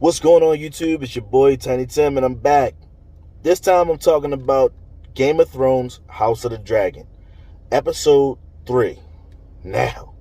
What's going on, YouTube? It's your boy Tiny Tim, and I'm back. This time I'm talking about Game of Thrones House of the Dragon, Episode 3. Now,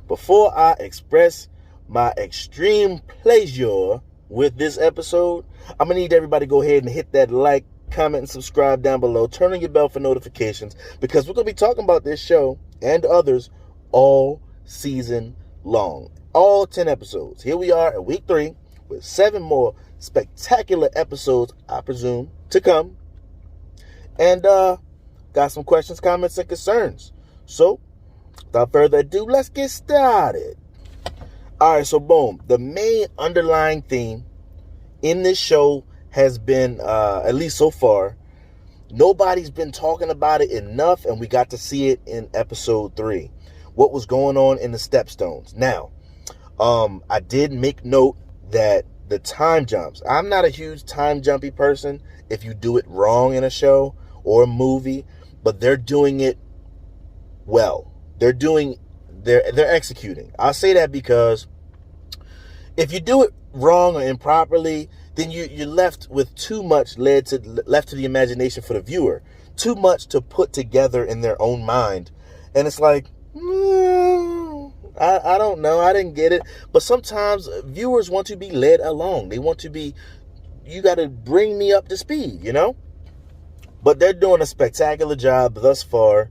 before I express my extreme pleasure with this episode, I'm going to need everybody to go ahead and hit that like, comment, and subscribe down below. Turn on your bell for notifications, because we're going to be talking about this show and others all season long. All 10 episodes. Here we are at week 3. With 7 more spectacular episodes, I presume, to come. And got some questions, comments, and concerns. So, without further ado, let's get started. Alright, so boom. The main underlying theme in this show has been, at least so far, nobody's been talking about it enough, and we got to see it in episode 3. What was going on in the Stepstones. Now, I did make note that the time jumps. I'm not a huge time jumpy person if you do it wrong in a show or a movie, but they're doing it well. They're executing. I'll say that because if you do it wrong or improperly, then you're left with too much left to the imagination for the viewer. Too much to put together in their own mind. And it's like, I don't know. I didn't get it. But sometimes viewers want to be led along. They want to be, you got to bring me up to speed, you know? But they're doing a spectacular job thus far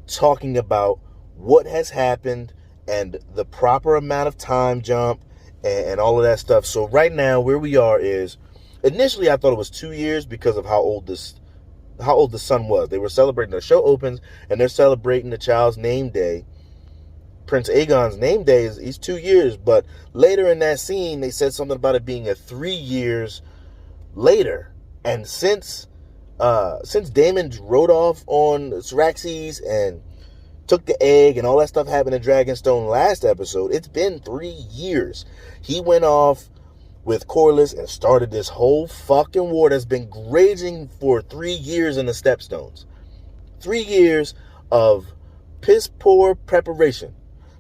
talking about what has happened and the proper amount of time jump and all of that stuff. So right now where we are is, initially I thought it was 2 years because of how old the son was. They were celebrating, the show opens and they're celebrating the child's name day. Prince Aegon's name day he's 2 years, but later in that scene they said something about it being a 3 years later. And since Daemon rode off on Syraxes and took the egg and all that stuff happened in Dragonstone last episode, it's been 3 years. He went off with Corlys and started this whole fucking war that's been raging for 3 years in the Stepstones. 3 years of piss poor preparation.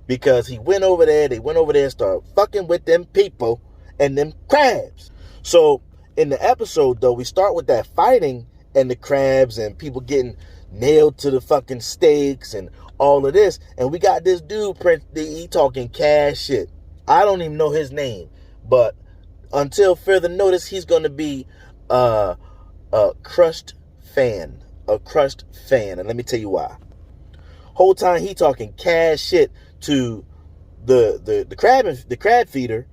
Because they went over there and started fucking with them people and them crabs. So in the episode, though, we start with that fighting and the crabs and people getting nailed to the fucking stakes and all of this. And we got this dude, Prince, he talking cash shit. I don't even know his name. But until further notice, he's going to be a crushed fan. A crushed fan. And let me tell you why. Whole time he talking cash shit to the crab feeder,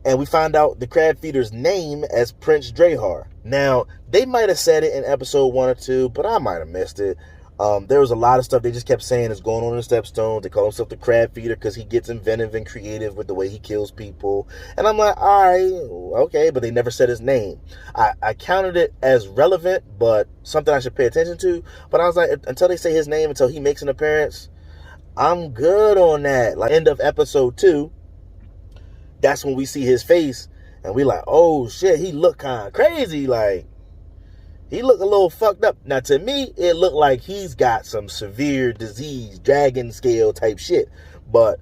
and we find out the crab feeder's name as Prince Drahar. Now, they might have said it in episode 1 or 2, but I might have missed it. There was a lot of stuff they just kept saying is going on in the Stepstones. They call himself the crab feeder because he gets inventive and creative with the way he kills people. And I'm like, all right, okay, but they never said his name. I counted it as relevant, but something I should pay attention to. But I was like, until they say his name, until he makes an appearance, I'm good on that. Like, end of episode 2, that's when we see his face, and we like, oh shit, he look kind of crazy. Like, he look a little fucked up. Now, to me, it looked like he's got some severe disease, dragon scale type shit. But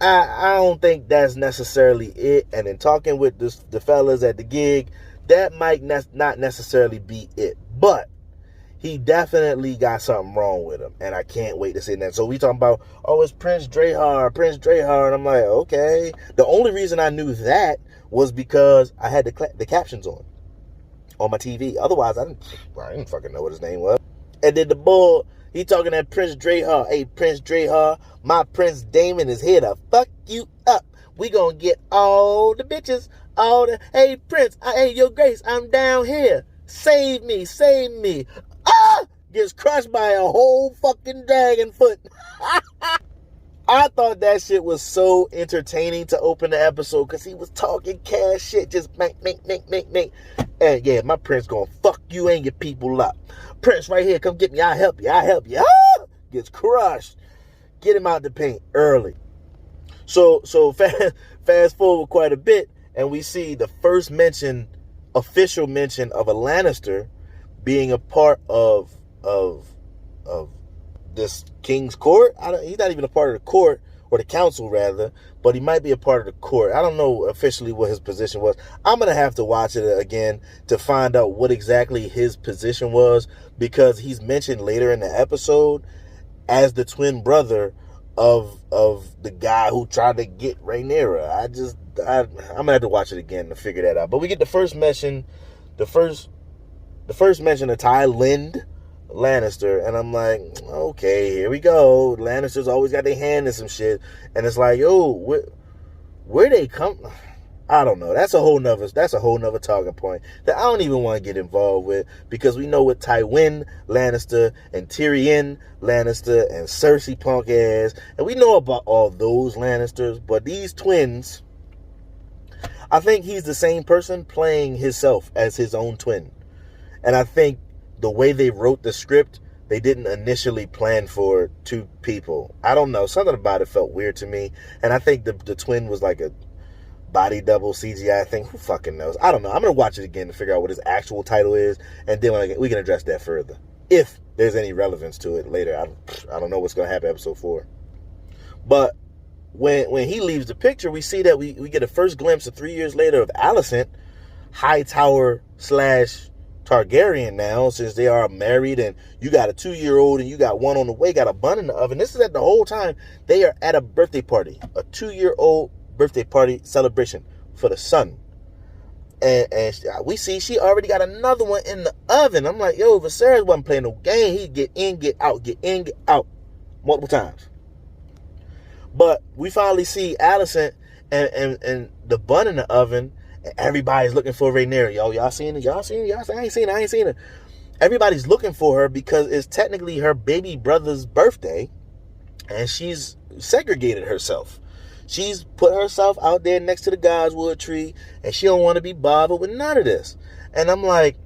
I don't think that's necessarily it. And in talking with the fellas at the gig, that might not necessarily be it. But he definitely got something wrong with him, and I can't wait to see that. So we talking about, oh, it's Prince Drahar, and I'm like, okay. The only reason I knew that was because I had the captions on my TV. Otherwise, I didn't fucking know what his name was. And then the bull, he talking at Prince Drahar. Hey, Prince Drahar, my Prince Daemon is here to fuck you up. We gonna get all the bitches, hey, Prince, hey, your grace, I'm down here. Save me. Gets crushed by a whole fucking dragon foot. I thought that shit was so entertaining to open the episode because he was talking cash shit, just make. And yeah, my Prince gonna fuck you and your people up. Prince right here, come get me, I'll help you. Gets crushed. Get him out the paint early. So fast forward quite a bit, and we see the first official mention of a Lannister being a part of this king's court. He's not even a part of the court or the council rather, but he might be a part of the court. I don't know officially what his position was. I'm going to have to watch it again to find out what exactly his position was, because he's mentioned later in the episode as the twin brother of the guy who tried to get Rhaenyra. I'm going to have to watch it again to figure that out. But we get the first mention of Tywin Lannister, and I'm like, okay, here we go. Lannisters always got their hand in some shit, and it's like, yo, where they come? I don't know. That's a whole nother talking point that I don't even want to get involved with, because we know what Tywin Lannister and Tyrion Lannister and Cersei punk ass, and we know about all those Lannisters, but these twins, I think he's the same person playing himself as his own twin. And I think the way they wrote the script, they didn't initially plan for two people. I don't know. Something about it felt weird to me. And I think the twin was like a body double CGI thing. Who fucking knows? I don't know. I'm going to watch it again to figure out what his actual title is. And then we can address that further, if there's any relevance to it later. I don't know what's going to happen episode 4. But when he leaves the picture, we see that we get a first glimpse of 3 years later of Alicent, Hightower / Targaryen now, since they are married, and you got a 2-year-old and you got one on the way, got a bun in the oven. This is at the whole time they are at a birthday party, a 2-year-old birthday party celebration for the son. And we see she already got another one in the oven. I'm like, yo, Viserys wasn't playing no game. He get in, get out, get in, get out multiple times. But we finally see Alicent and the bun in the oven. Everybody's looking for Rhaenyra. Y'all seen it? Y'all seen it? I ain't seen it. Everybody's looking for her because it's technically her baby brother's birthday, and she's segregated herself. She's put herself out there next to the Godswood tree, and she don't want to be bothered with none of this. And I'm like,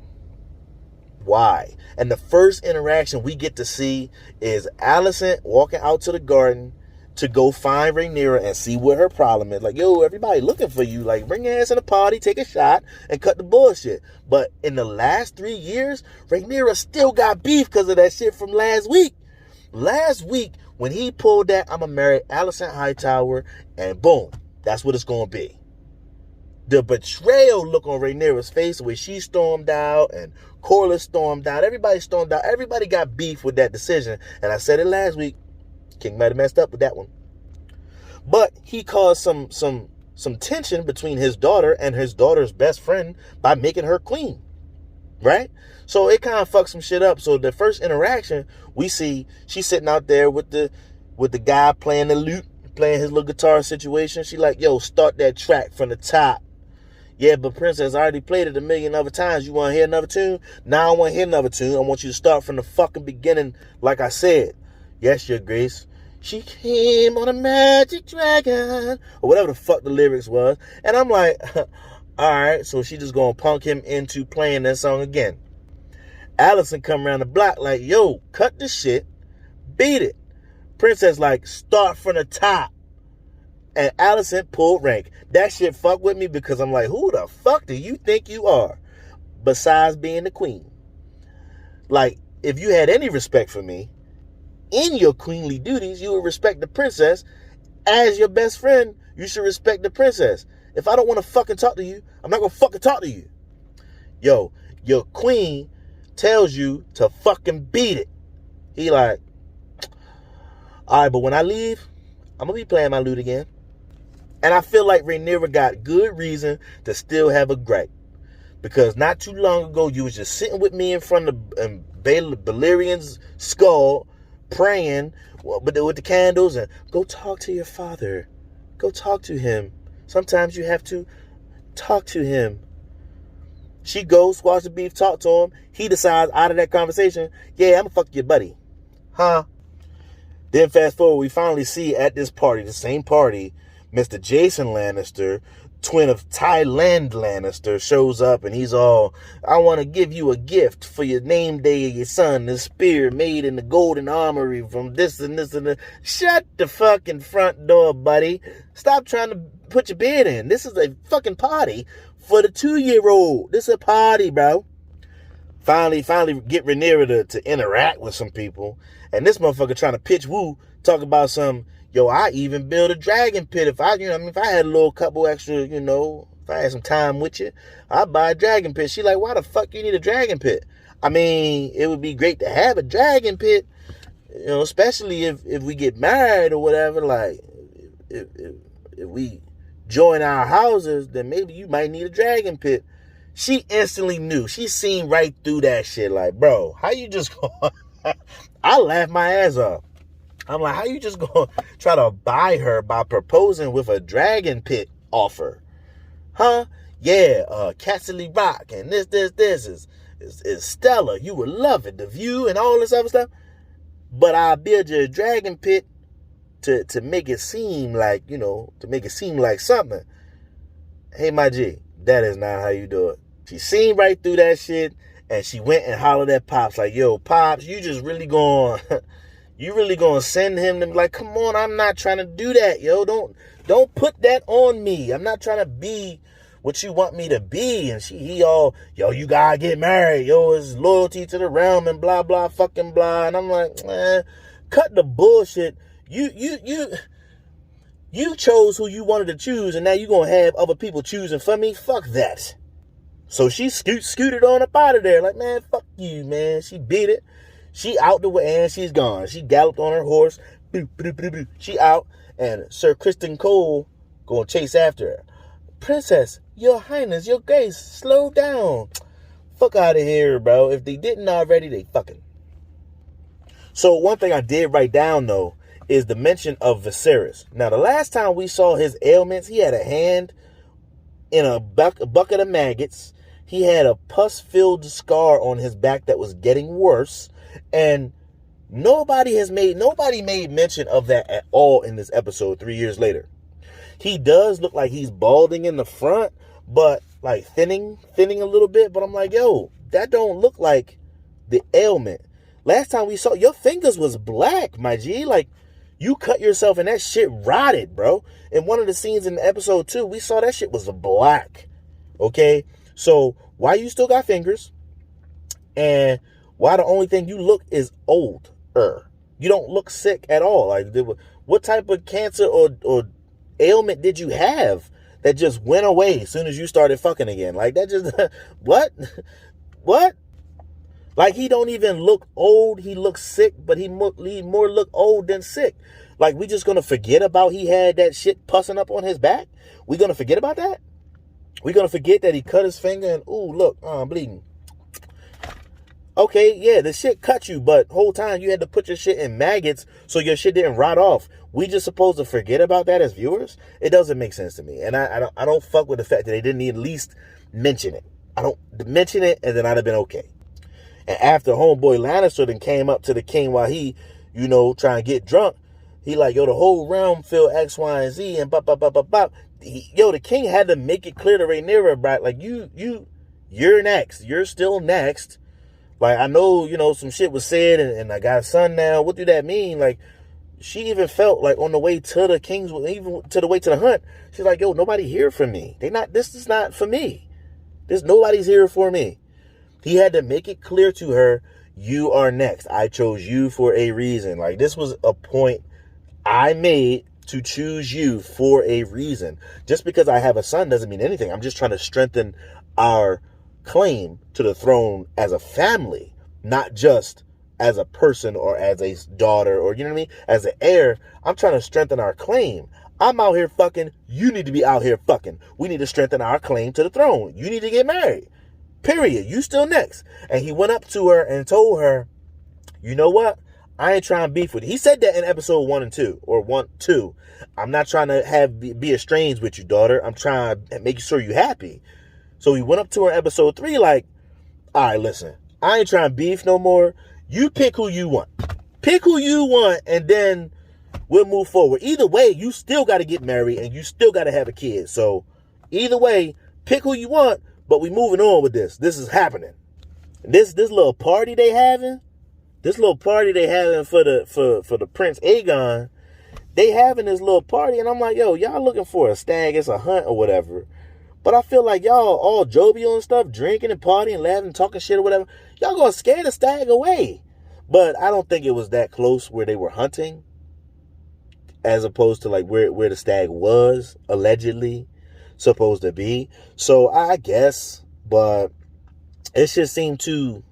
why? And the first interaction we get to see is Alicent walking out to the garden to go find Rhaenyra and see what her problem is. Like, yo, everybody looking for you. Like, bring your ass in a party, take a shot, and cut the bullshit. But in the last 3 years, Rhaenyra still got beef because of that shit from last week. Last week, when he pulled that, I'm going to marry Alicent Hightower, and boom, that's what it's going to be. The betrayal look on Rhaenyra's face, where she stormed out and Corlys stormed out. Everybody stormed out. Everybody got beef with that decision. And I said it last week. King might have messed up with that one. But he caused some tension between his daughter and his daughter's best friend by making her queen. Right? So it kind of fucked some shit up. So the first interaction, we see she's sitting out there with the guy playing the lute, playing his little guitar situation. She like, yo, start that track from the top. Yeah, but Princess, I already played it a million other times. You want to hear another tune? Now I want to hear another tune. I want you to start from the fucking beginning, like I said. Yes, Your Grace. She came on a magic dragon, or whatever the fuck the lyrics was. And I'm like, all right, so she just gonna punk him into playing that song again. Alicent come around the block like, yo, cut the shit, beat it. Princess like, start from the top. And Alicent pulled rank. That shit fuck with me, because I'm like, who the fuck do you think you are? Besides being the queen. Like, if you had any respect for me, in your queenly duties, you would respect the princess. As your best friend, you should respect the princess. If I don't want to fucking talk to you, I'm not going to fucking talk to you. Yo, your queen tells you to fucking beat it. He like, all right, but when I leave, I'm going to be playing my lute again. And I feel like Rhaenyra got good reason to still have a gripe. Because not too long ago, you was just sitting with me in front of Balerian's skull, praying with the candles, and go talk to your father. Go talk to him. Sometimes you have to talk to him. She goes, squash the beef, talk to him. He decides out of that conversation, yeah, I'm gonna fuck your buddy. Huh? Then fast forward, we finally see at this party, the same party, Mr. Jason Lannister, twin of Tyland Lannister, shows up, and he's all, I want to give you a gift for your name day of your son, this spear made in the golden armory from this and this and that. Shut the fucking front door, buddy. Stop trying to put your bid in. This is a fucking party for the 2-year-old. This is a party, bro. Finally get Rhaenyra to interact with some people, and this motherfucker trying to pitch woo, talk about some, Yo, I even build a dragon pit. If I had a little couple extra, if I had some time with you, I'd buy a dragon pit. She like, why the fuck you need a dragon pit? I mean, it would be great to have a dragon pit, especially if we get married or whatever. Like, if we join our houses, then maybe you might need a dragon pit. She instantly knew. She seen right through that shit. Like, bro, how you just going? I laughed my ass off. I'm like, how you just gonna try to buy her by proposing with a dragon pit offer? Huh? Yeah, Castle Rock and this is stellar. You would love it, the view and all this other stuff. But I'll build you a dragon pit to make it seem like, to make it seem like something. Hey, my G, that is not how you do it. She seen right through that shit, and she went and hollered at Pops like, yo, Pops, you just really going you really gonna send him to be like, come on, I'm not trying to do that, yo. Don't put that on me. I'm not trying to be what you want me to be. And he all, yo, you gotta get married. Yo, it's loyalty to the realm and blah, blah, fucking blah. And I'm like, man, cut the bullshit. You chose who you wanted to choose, and now you gonna have other people choosing for me? Fuck that. So she scooted on up out of there. Like, man, fuck you, man. She beat it. She out the way and she's gone. She galloped on her horse. Boop, boop, boop, boop. She out, and Sir Kristen Cole gonna chase after her. Princess, your highness, your grace, slow down. Fuck out of here, bro. If they didn't already, they fucking. So one thing I did write down, though, is the mention of Viserys. Now, the last time we saw his ailments, he had a hand in a bucket of maggots. He had a pus-filled scar on his back that was getting worse. And nobody made mention of that at all in this episode 3 years later. He does look like he's balding in the front, but like thinning a little bit. But I'm like, yo, that don't look like the ailment. Last time we saw, your fingers was black, my G. Like, you cut yourself and that shit rotted, bro. In one of the scenes in episode 2, we saw that shit was black. Okay? So, why you still got fingers? And why the only thing you look is older? You don't look sick at all. Like, what type of cancer or ailment did you have that just went away as soon as you started fucking again? Like, that just, what? What? Like, he don't even look old. He looks sick, but he more look old than sick. Like, we just gonna forget about he had that shit pussing up on his back? We gonna forget about that? We gonna forget that he cut his finger and, ooh, look, I'm bleeding. Okay, yeah, the shit cut you, but whole time you had to put your shit in maggots so your shit didn't rot off. We just supposed to forget about that as viewers? It doesn't make sense to me. And I don't fuck with the fact that they didn't at least mention it. I don't mention it, and then I'd have been okay. And after homeboy Lannister then came up to the king while he, trying to get drunk, he like, yo, the whole realm feel X, Y, and Z, and bop, bop, bop, bop, bop. The king had to make it clear to Rhaenyra, bro, like, you're next. You're still next. Like, I know, some shit was said, and I got a son now. What do that mean? Like, she even felt like on the way to the king's, even to the way to the hunt, she's like, yo, nobody here for me. This is not for me. Nobody's here for me. He had to make it clear to her, you are next. I chose you for a reason. Like, this was a point I made to choose you for a reason. Just because I have a son doesn't mean anything. I'm just trying to strengthen our claim to the throne as a family, not just as a person or as a daughter or, as an heir. I'm trying to strengthen our claim. I'm out here fucking. You need to be out here fucking. We need to strengthen our claim to the throne. You need to get married. Period. You still next. And he went up to her and told her, you know what? I ain't trying to beef with you. He said that in episode 1 and 2, or 1, 2. I'm not trying to be estranged with you, daughter. I'm trying to make sure you're happy. So he went up to her in episode 3 like, all right, listen, I ain't trying to beef no more. You pick who you want. Pick who you want, and then we'll move forward. Either way, you still got to get married, and you still got to have a kid. So either way, pick who you want, but we moving on with this. This is happening. This little party they having for the Prince Aegon, they having this little party, and I'm like, yo, y'all looking for a stag, it's a hunt or whatever. But I feel like y'all all jovial and stuff, drinking and partying, laughing, talking shit or whatever. Y'all gonna scare the stag away. But I don't think it was that close where they were hunting. as opposed to like where the stag was allegedly supposed to be. So I guess, but it just seemed too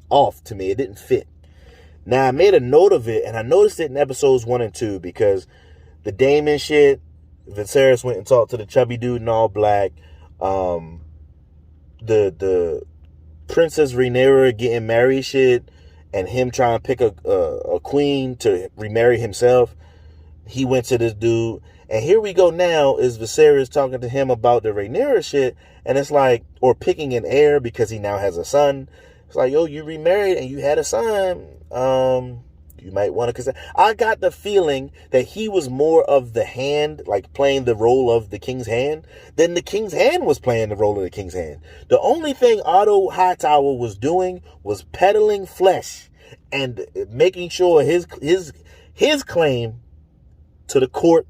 off to me. It didn't fit. Now I made a note of it, and I noticed it in episodes 1 and 2 because the Damon shit, Viserys went and talked to the chubby dude in all black. The Princess Rhaenyra getting married shit, and him trying to pick a queen to remarry himself. He went to this dude, and here we go now is Viserys talking to him about the Rhaenyra shit, and it's like, or picking an heir because he now has a son. It's like, yo, you remarried and you had a son. You might want to consider. I got the feeling that he was more of the hand, like playing the role of the king's hand, than the king's hand was playing the role of the king's hand. The only thing Otto Hightower was doing was peddling flesh and making sure his claim to the court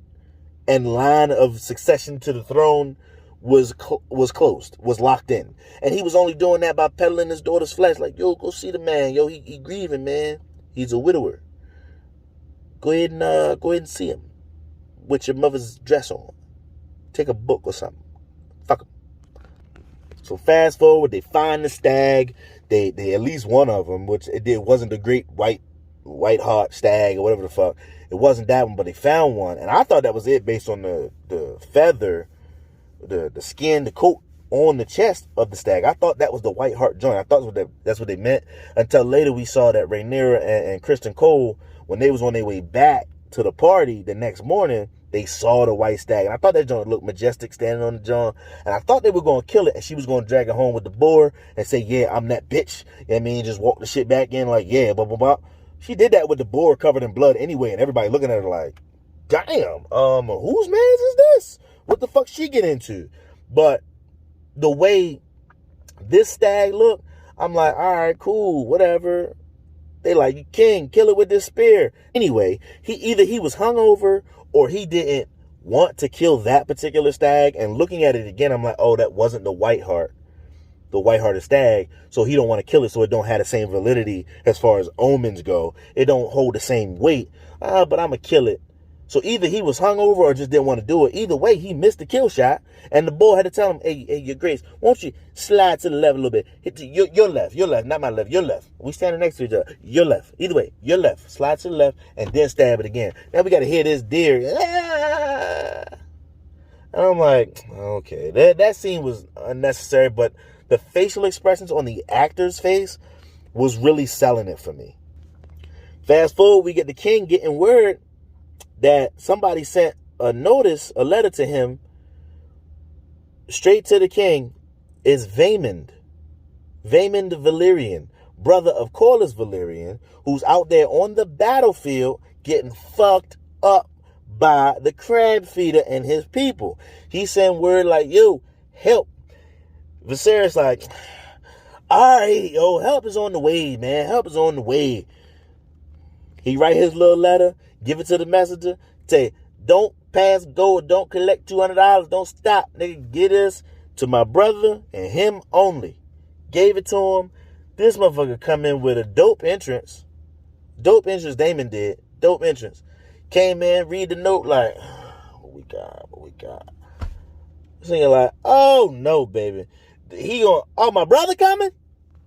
and line of succession to the throne was closed, was locked in. And he was only doing that by peddling his daughter's flesh. Like, yo, go see the man. Yo, he grieving, man. He's a widower. Go ahead and see him with your mother's dress on. Take a book or something. Fuck him. So fast forward, they find the stag. They at least one of them, which it wasn't the great white heart stag or whatever the fuck. It wasn't that one, but they found one. And I thought that was it based on the feather, the skin, the coat on the chest of the stag. I thought that was the white heart joint. I thought that's what they meant, until later we saw that Rhaenyra and Kristen Cole, when they was on their way back to the party the next morning, they saw the white stag. And I thought that joint looked majestic standing on the joint. And I thought they were going to kill it, and she was going to drag it home with the boar and say, yeah, I'm that bitch. You know what I mean? Just walk the shit back in like, yeah, blah, blah, blah. She did that with the boar covered in blood anyway, and everybody looking at her like, damn, whose man's is this? What the fuck she get into? But the way this stag looked, I'm like, all right, cool, whatever. They like, king, kill it with this spear. Anyway, he was hungover or he didn't want to kill that particular stag. And looking at it again, I'm like, oh, that wasn't the white-hearted stag. So he don't want to kill it, so it don't have the same validity as far as omens go. It don't hold the same weight. But I'm going to kill it. So either he was hungover or just didn't want to do it. Either way, he missed the kill shot. And the boy had to tell him, hey, your grace, won't you slide to the left a little bit? Hit to your left, not my left, your left. We standing next to each other. Your left. Either way, your left. Slide to the left and then stab it again. Now we got to hear this deer. Ah! And I'm like, okay. That scene was unnecessary, but the facial expressions on the actor's face was really selling it for me. Fast forward, we get the king getting word that somebody sent a letter to him, straight to the king, is Vaemond Valerian, brother of Corlys Valerian, who's out there on the battlefield getting fucked up by the crab feeder and his people. He sent word like, yo, help. Viserys like, all right, yo, help is on the way, man. Help is on the way. He write his little letter, give it to the messenger, say, don't pass go, don't collect $200, don't stop, nigga, get this to my brother and him only. Gave it to him. This motherfucker come in with a dope entrance. Damon did. Dope entrance. Came in, read the note like, what we got? Singing like, oh no, baby. My brother coming?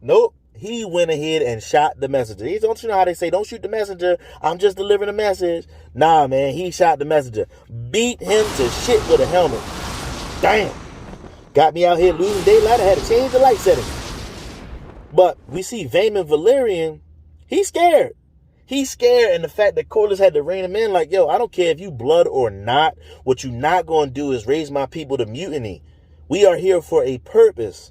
Nope. He went ahead and shot the messenger. Don't you know how they say, don't shoot the messenger, I'm just delivering a message? Nah, man, he shot the messenger. Beat him to shit with a helmet. Damn. Got me out here losing daylight. I had to change the light setting. But we see Vaemond Valerian, he's scared. He's scared, and the fact that Corlys had to rein him in, like, yo, I don't care if you blood or not. What you not going to do is raise my people to mutiny. We are here for a purpose.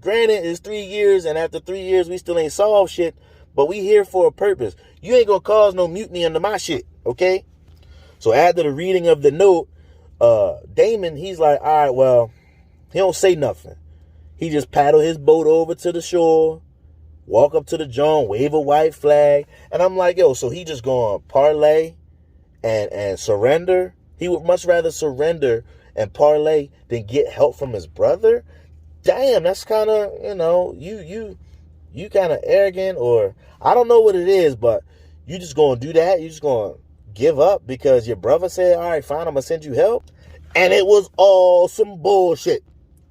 Granted, it's 3 years, and after 3 years, we still ain't solved shit, but we here for a purpose. You ain't gonna cause no mutiny under my shit, okay? So after the reading of the note, Damon, he's like, all right, well, he don't say nothing. He just paddle his boat over to the shore, walk up to the joint, wave a white flag, and I'm like, yo, so he just gonna parlay and surrender? He would much rather surrender and parlay than get help from his brother? Damn, that's kind of, you kind of arrogant, or I don't know what it is, but you just going to do that? You just going to give up because your brother said, all right, fine, I'm going to send you help. And it was all some bullshit.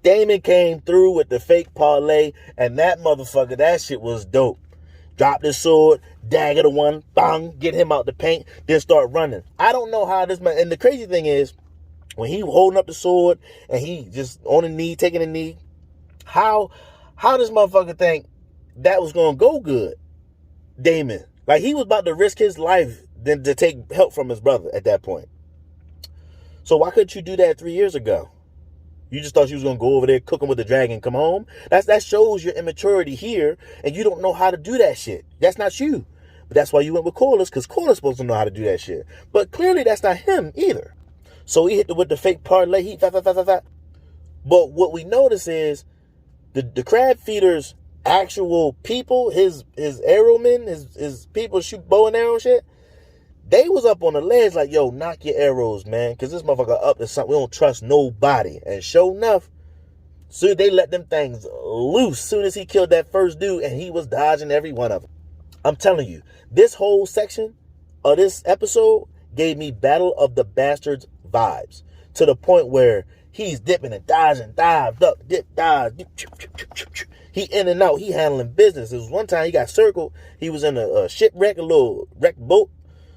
Damon came through with the fake parlay, and that motherfucker, that shit was dope. Drop his sword, dagger the one, bang, get him out the paint, then start running. I don't know how this man, and the crazy thing is, when he holding up the sword, and he just on the knee, taking a knee, how this motherfucker think that was going to go good? Damon. Like, he was about to risk his life than to take help from his brother at that point. So why couldn't you do that 3 years ago? You just thought you was going to go over there, cook him with the dragon, come home? That shows your immaturity here, and you don't know how to do that shit. That's not you. But that's why you went with Corliss, because Corliss supposed to know how to do that shit. But clearly that's not him either. So he hit with the fake parlay. But what we notice is the crab feeder's actual people, his arrowmen, his people shoot bow and arrow shit, they was up on the ledge like, yo, knock your arrows, man, because this motherfucker up to something. We don't trust nobody. And sure enough, soon they let them things loose soon as he killed that first dude, and he was dodging every one of them. I'm telling you, this whole section of this episode gave me Battle of the Bastards vibes, to the point where he's dipping and dodging, dive, duck, dip, dodge. He in and out. He handling business. There was one time he got circled. He was in a shipwreck, a little wrecked boat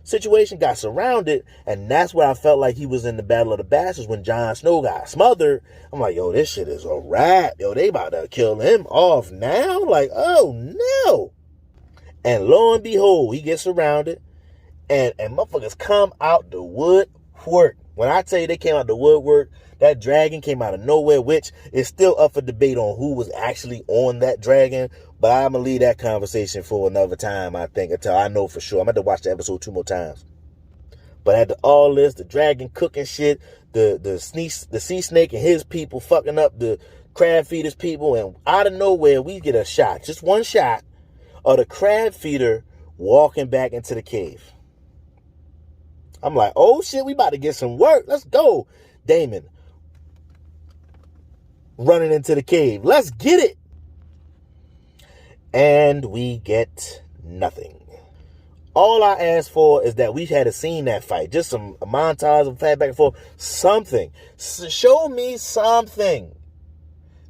situation, got surrounded, and that's where I felt like he was in the Battle of the Bastards when Jon Snow got smothered. I'm like, yo, this shit is a wrap. Yo, they about to kill him off now. Like, oh no. And lo and behold, he gets surrounded, and motherfuckers come out the woodwork. When I tell you they came out the woodwork, that dragon came out of nowhere, which is still up for debate on who was actually on that dragon. But I'm going to leave that conversation for another time, I think, until I know for sure. I'm going to watch the episode 2 more times. But after all this, the dragon cooking shit, the sea snake and his people fucking up the crab feeders people, and out of nowhere, we get a shot, just one shot, of the crab feeder walking back into the cave. I'm like, oh shit, we about to get some work. Let's go. Damon running into the cave. Let's get it. And we get nothing. All I asked for is that we had seen that fight. Just some montage of fight back and forth. Something. Show me something.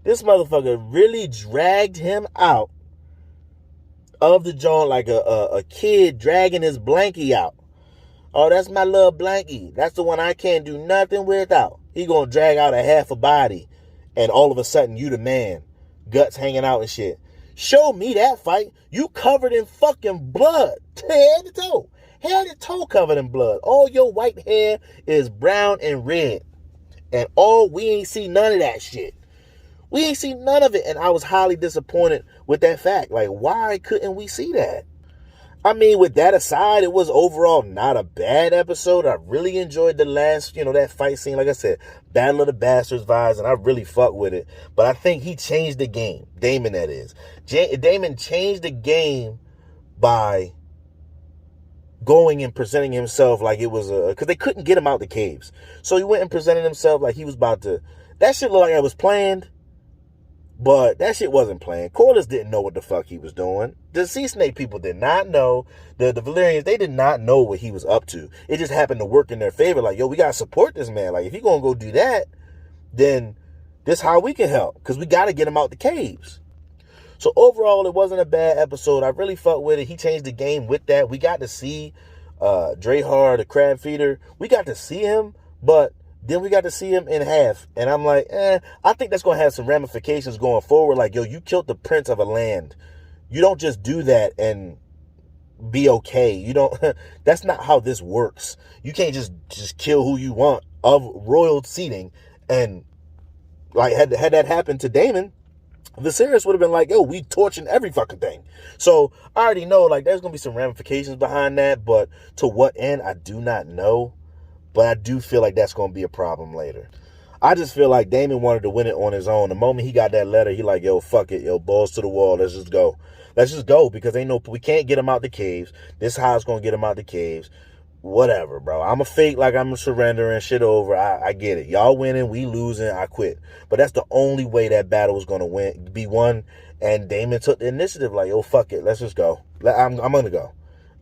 This motherfucker really dragged him out of the joint like a kid dragging his blankie out. Oh, that's my little blankie. That's the one I can't do nothing without. He gonna drag out a half a body, and all of a sudden you the man. Guts hanging out and shit. Show me that fight. You covered in fucking blood. Head to toe. Head to toe covered in blood. All your white hair is brown and red. And we ain't see none of that shit. We ain't see none of it. And I was highly disappointed with that fact. Like, why couldn't we see that? I mean, with that aside, it was overall not a bad episode. I really enjoyed the last, that fight scene. Like I said, Battle of the Bastards vibes, and I really fuck with it. But I think he changed the game. Damon, that is. Damon changed the game by going and presenting himself like it was because they couldn't get him out the caves. So he went and presented himself like he was about to. That shit looked like it was planned. But that shit wasn't planned. Corliss didn't know what the fuck he was doing. The Sea Snake people did not know. The Valyrians, they did not know what he was up to. It just happened to work in their favor. Like, yo, we got to support this man. Like, if he going to go do that, then this how we can help. Because we got to get him out the caves. So overall, it wasn't a bad episode. I really fucked with it. He changed the game with that. We got to see Drahar, the crab feeder. We got to see him, but then we got to see him in half. And I'm like, I think that's going to have some ramifications going forward. Like, yo, you killed the prince of a land. You don't just do that and be okay. You don't, that's not how this works. You can't just kill who you want of royal seating. And like, had that happened to Damon, Viserys would have been like, yo, we torching every fucking thing. So I already know, like, there's going to be some ramifications behind that. But to what end, I do not know. But I do feel like that's going to be a problem later. I just feel like Damon wanted to win it on his own. The moment he got that letter, he like, yo, fuck it. Yo, balls to the wall. Let's just go. Let's just go because we can't get him out the caves. This how it's going to get him out the caves. Whatever, bro. I'm a fake like I'm surrendering shit over. I get it. Y'all winning, we losing, I quit. But that's the only way that battle was going to be won. And Damon took the initiative like, yo, fuck it. Let's just go. I'm going to go.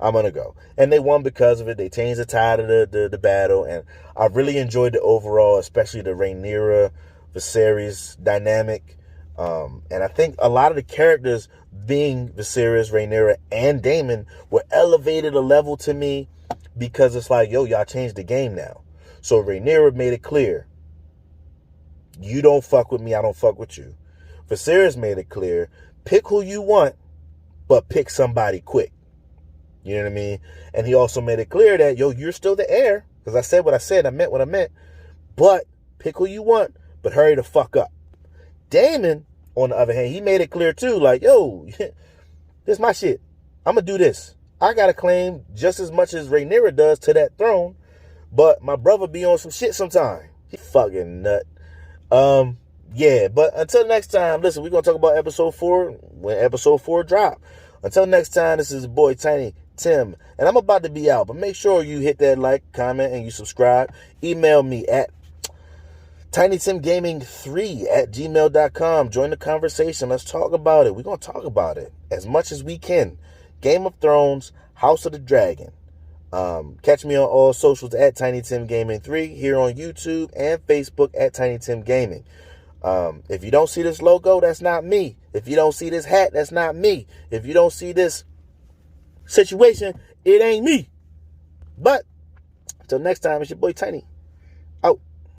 I'm going to go. And they won because of it. They changed the tide of the battle. And I really enjoyed the overall, especially the Rhaenyra Viserys dynamic. And I think a lot of the characters being Viserys, Rhaenyra, and Daemon were elevated a level to me because it's like, yo, y'all changed the game now. So Rhaenyra made it clear, you don't fuck with me, I don't fuck with you. Viserys made it clear, pick who you want, but pick somebody quick. You know what I mean? And he also made it clear that, yo, you're still the heir. Because I said what I said, I meant what I meant. But pick who you want, but hurry the fuck up. Daemon, on the other hand, he made it clear too, like, yo, this is my shit. I'm going to do this. I got to claim just as much as Rhaenyra does to that throne, but my brother be on some shit sometime. He fucking nut. Yeah, but until next time, listen, we're going to talk about episode 4 when episode 4 drop. Until next time, this is your boy Tiny Tim, and I'm about to be out, but make sure you hit that like, comment, and you subscribe. Email me at tinytimgaming3@gmail.com. Join the conversation. Let's talk about it. We're going to talk about it as much as we can. Game of Thrones, House of the Dragon. Catch me on all socials at tinytimgaming3, here on YouTube and Facebook at tinytimgaming. If you don't see this logo, that's not me. If you don't see this hat, that's not me. If you don't see this situation, it ain't me. But until next time, it's your boy Tiny. Out.